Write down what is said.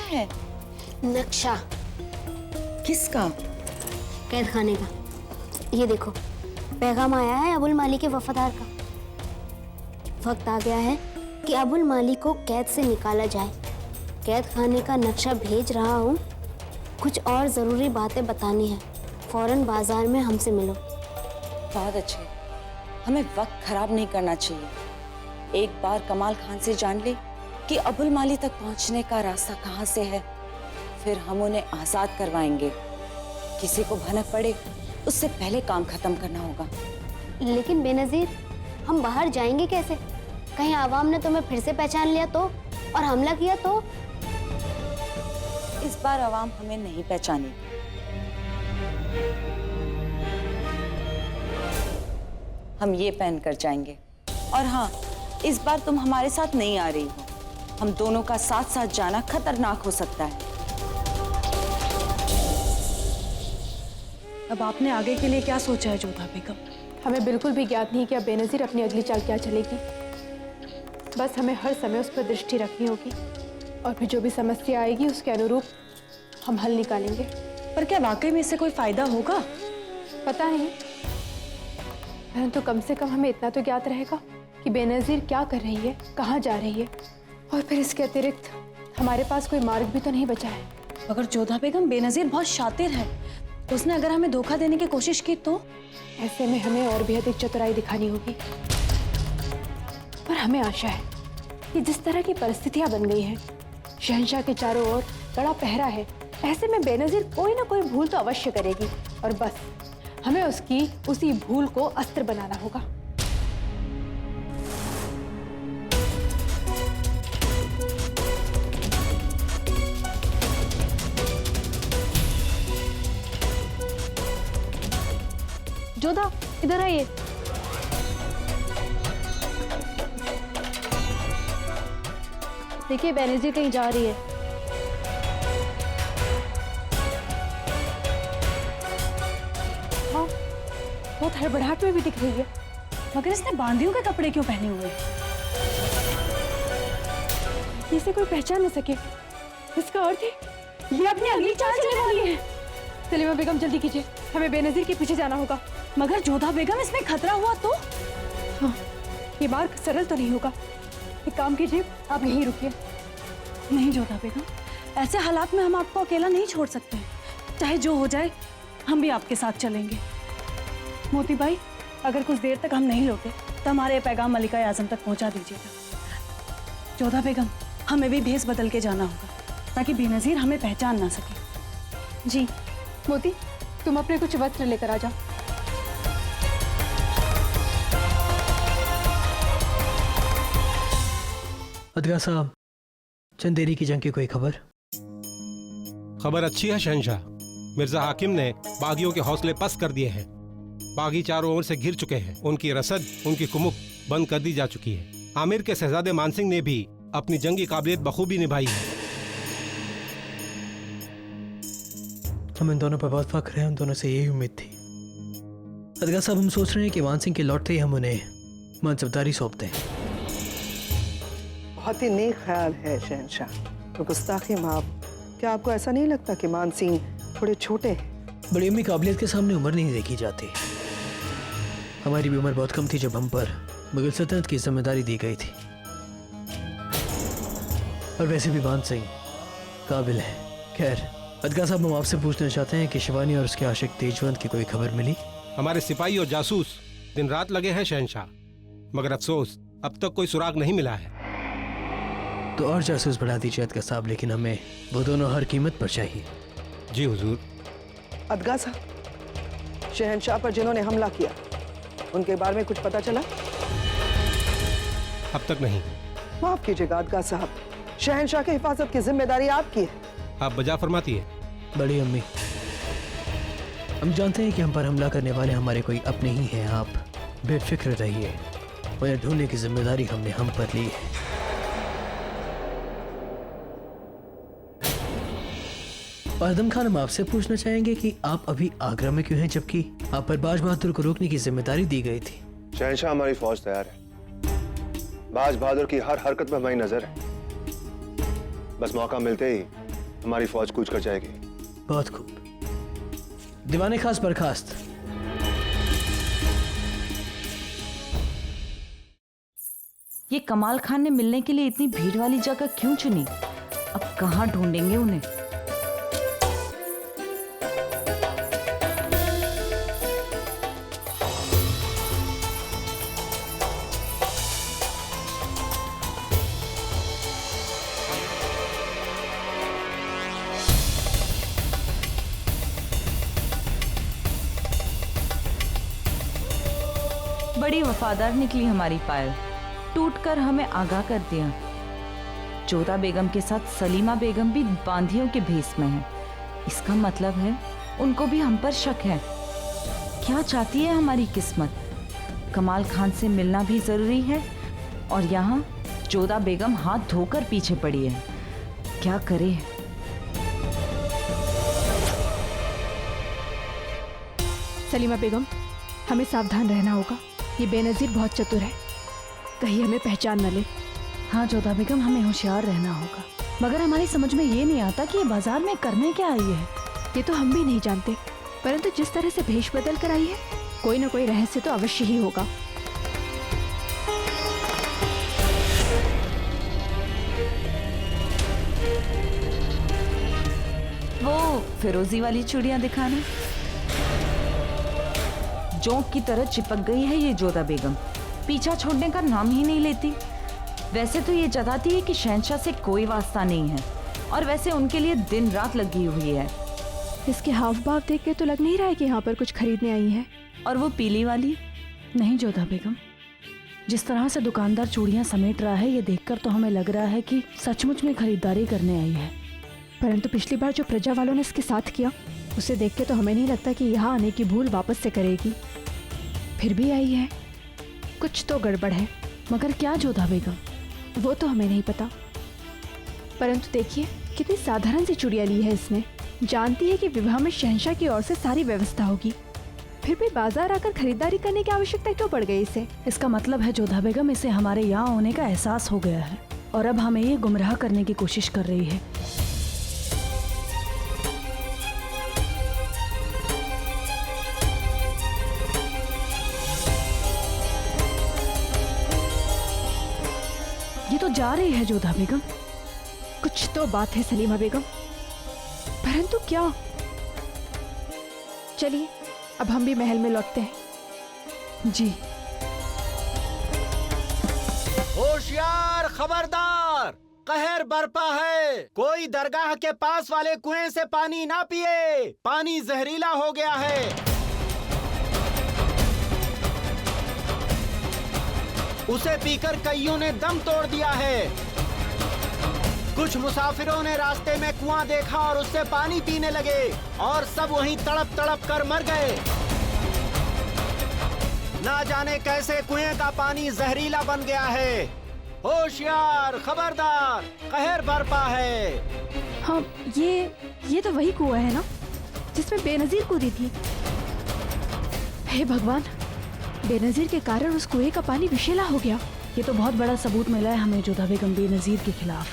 है? नक्शा। किसका? कैद खाने का। ये देखो, पैगाम आया है अबुल माली के वफादार का। वक्त आ गया है कि अबुल माली को कैद से निकाला जाए। कैद खाने का नक्शा भेज रहा हूँ। कुछ और जरूरी बातें बतानी है। फौरन बाजार में हमसे मिलो। बहुत अच्छे, हमें वक्त खराब नहीं करना चाहिए। एक बार कमाल खान से जान ले कि अबुल माली तक पहुंचने का रास्ता कहाँ से है, फिर हम उन्हें आजाद करवाएंगे। किसी को भनक पड़े उससे पहले काम खत्म करना होगा। लेकिन बेनजीर, हम बाहर जाएंगे कैसे? कहीं आवाम ने तुम्हें फिर से पहचान लिया तो और हमला किया तो? इस बार आवाम हमें नहीं पहचानी। हम ये पहन कर जाएंगे। और हाँ, इस बार तुम हमारे साथ नहीं आ रही हो। हम दोनों का साथ साथ जाना खतरनाक हो सकता है। अब आपने आगे के लिए क्या सोचा है जोधा बेगम? हमें बिल्कुल भी ज्ञात नहीं कि अब बेनजीर अपनी अगली चाल क्या चलेगी। बस हमें हर समय उस पर दृष्टि रखनी होगी और फिर जो भी समस्या आएगी उसके अनुरूप हम हल निकालेंगे। पर क्या वाकई में इससे कोई फायदा होगा? पता नहीं, परंतु कम से कम हमें इतना तो ज्ञात रहेगा कि बेनजीर क्या कर रही है, कहाँ जा रही है, और फिर इसके अतिरिक्त हमारे पास कोई मार्ग भी तो नहीं बचा है। अगर जोधा बेगम, बेनजीर बहुत शातिर है, उसने अगर हमें धोखा देने की कोशिश की तो? ऐसे में हमें और भी अधिक चतुराई दिखानी होगी। पर हमें आशा है कि जिस तरह की परिस्थितियां बन गई हैं, शहंशाह के चारों ओर कड़ा पहरा है, ऐसे में बेनजीर कोई ना कोई भूल तो अवश्य करेगी और बस हमें उसकी उसी भूल को अस्त्र बनाना होगा। जोधा, इधर आइए। देखिए, बेनजीर कहीं जा रही है। हाँ, बहुत हड़बड़ाहट में भी दिख रही है। मगर इसने बांदियों के कपड़े क्यों पहने हुए? इसे कोई पहचान न सके, इसका अर्थ है ये अपनी अगली चाल चलने वाली है। सलीमा बेगम, जल्दी कीजिए, हमें बेनजीर के पीछे जाना होगा। मगर जोधा बेगम, इसमें खतरा हुआ तो? हाँ, ये मार्ग सरल तो नहीं होगा। एक काम कीजिए, आप यहीं रुकिए। नहीं जोधा बेगम, ऐसे हालात में हम आपको अकेला नहीं छोड़ सकते। चाहे जो हो जाए, हम भी आपके साथ चलेंगे। मोती भाई, अगर कुछ देर तक हम नहीं लौटे तो हमारे ये पैगाम मलिका आजम तक पहुंचा दीजिएगा। जोधा बेगम, हमें भी भेस बदल के जाना होगा ताकि बेनजीर हमें पहचान ना सके। जी मोती, तुम अपने कुछ वस्त्र लेकर आ जाओ। अदगा साहब, चंदेरी की जंग की कोई खबर? खबर अच्छी है शहंशाह। मिर्जा हाकिम ने बागियों के हौसले पस्त कर दिए हैं। बागी चारों ओर से घिर चुके हैं। उनकी रसद, उनकी कुमुक बंद कर दी जा चुकी है। आमिर के शहजादे मानसिंह ने भी अपनी जंगी काबिलियत बखूबी निभाई है। हम इन दोनों पर बहुत फख्र है, उन दोनों से यही उम्मीद थी। अदगा साहब, हम सोच रहे हैं कि मानसिंह के लौटते ही हम उन्हें मनसबदारी सौंप दें। बहुत ही नेक ख्याल है शहंशाह। तो गुस्ताखी माफ, क्या आपको ऐसा नहीं लगता कि मानसिंह थोड़े छोटे हैं? बड़ी अम्मी, काबिलियत के सामने उम्र नहीं देखी जाती। हमारी भी उम्र बहुत कम थी जब हम पर मुगल सल्तनत की जिम्मेदारी दी गई थी। और वैसे भी मानसिंह काबिल है। खैर अदगा साहब, हम आपसे पूछना चाहते हैं कि शिवानी और उसके आशिक तेजवंत की कोई खबर मिली? हमारे सिपाही और जासूस दिन रात लगे हैं शहंशाह, मगर अफसोस अब तक कोई सुराग नहीं मिला है। तो और जासूस बढ़ा दीजिए अदगा साहब, लेकिन हमें वो दोनों हर कीमत पर चाहिए। जी हुजूर। अदगा साहब, शहंशाह पर जिन्होंने हमला किया उनके बारे में कुछ पता चला? अब तक नहीं। माफ कीजिएगा अदगा साहब, शहंशाह की हिफाजत की जिम्मेदारी आपकी है। आप बजा फरमाती है। बड़ी अम्मी, हम जानते हैं कि हम पर हमला करने वाले हमारे कोई अपने ही हैं। आप बेफिक्र रहिए, उन्हें ढूंढने की जिम्मेदारी हमने हम पर ली है। आदम खान, हम आपसे पूछना चाहेंगे कि आप अभी आगरा में क्यों हैं, जबकि आप पर बाज बहादुर को रोकने की जिम्मेदारी दी गई थी? शहंशाह, हमारी फौज तैयार है। बाज बहादुर की हर हरकत पर हमारी नजर है। बस मौका मिलते ही हमारी फौज कूच कर जाएगी। बहुत खूब। दीवाने खास बर्खास्त। ये कमाल खान ने मिलने के लिए इतनी भीड़ वाली जगह क्यों चुनी? अब कहाँ ढूंढेंगे उन्हें? बड़ी वफादार निकली हमारी पायल, टूटकर हमें आगाह कर दिया। जोधा बेगम के साथ सलीमा बेगम भी बांधियों के भेस में है। इसका मतलब है उनको भी हम पर शक है। क्या चाहती है हमारी किस्मत? कमाल खान से मिलना भी जरूरी है और यहाँ जोधा बेगम हाथ धोकर पीछे पड़ी है। क्या करे? सलीमा बेगम, हमें सावधान रहना होगा। ये बेनजीर बहुत चतुर है, कहीं हमें पहचान न ले। हाँ जोधा बेगम, हमें होशियार रहना होगा। मगर हमारी समझ में ये नहीं आता कि ये बाजार में करने क्या आई है। ये तो हम भी नहीं जानते, परंतु जिस तरह से भेष बदल कर आई है, कोई न कोई रहस्य तो अवश्य ही होगा। वो फिरोजी वाली चूड़ियां दिखाना। जोंक की तरह चिपक गई है ये जोधा बेगम, पीछा छोड़ने का नाम ही नहीं लेती। वैसे तो ये जताती है कि शहंशाह से कोई वास्ता नहीं है और वैसे उनके लिए दिन रात लगी हुई है। इसके हाव भाव देख के तो लग नहीं रहा है कि यहाँ पर कुछ खरीदने आई है। और वो पीली वाली? नहीं जोधा बेगम, जिस तरह से दुकानदार चूड़ियां समेट रहा है, ये देखकर तो हमें लग रहा है कि सचमुच में खरीदारी करने आई है। परंतु पिछली बार जो प्रजा वालों ने इसके साथ किया, उसे देख के तो हमें नहीं लगता कि यहाँ आने की भूल वापस से करेगी। फिर भी आई है, कुछ तो गड़बड़ है। मगर क्या जोधा बेगम? वो तो हमें नहीं पता, परंतु देखिए कितनी साधारण सी चूड़ियां ली है इसने। जानती है कि विवाह में शहंशाह की ओर से सारी व्यवस्था होगी, फिर भी बाजार आकर खरीदारी करने की आवश्यकता क्यों पड़ गई इसे? इसका मतलब है जोधा बेगम, इसे हमारे यहाँ होने का एहसास हो गया है और अब हमें ये गुमराह करने की कोशिश कर रही है। ये तो जा रही है जोधा बेगम। कुछ तो बात है सलीमा बेगम, परंतु क्या? चलिए अब हम भी महल में लौटते हैं। जी। होशियार, खबरदार, कहर बरपा है। कोई दरगाह के पास वाले कुएं से पानी ना पिए, पानी जहरीला हो गया है। उसे पीकर कईयों ने दम तोड़ दिया है। कुछ मुसाफिरों ने रास्ते में कुआं देखा और उससे पानी पीने लगे और सब वहीं तड़प तड़प कर मर गए। ना जाने कैसे कुएं का पानी जहरीला बन गया है। होशियार, खबरदार, कहर बरपा है। हाँ, ये तो वही कुआं है ना जिसमें बेनजीर कूदी थी। हे भगवान, बेनजीर के कारण उस कुएं का पानी विषैला हो गया। ये तो बहुत बड़ा सबूत मिला है हमें जोधा बेगम बेनजीर के खिलाफ।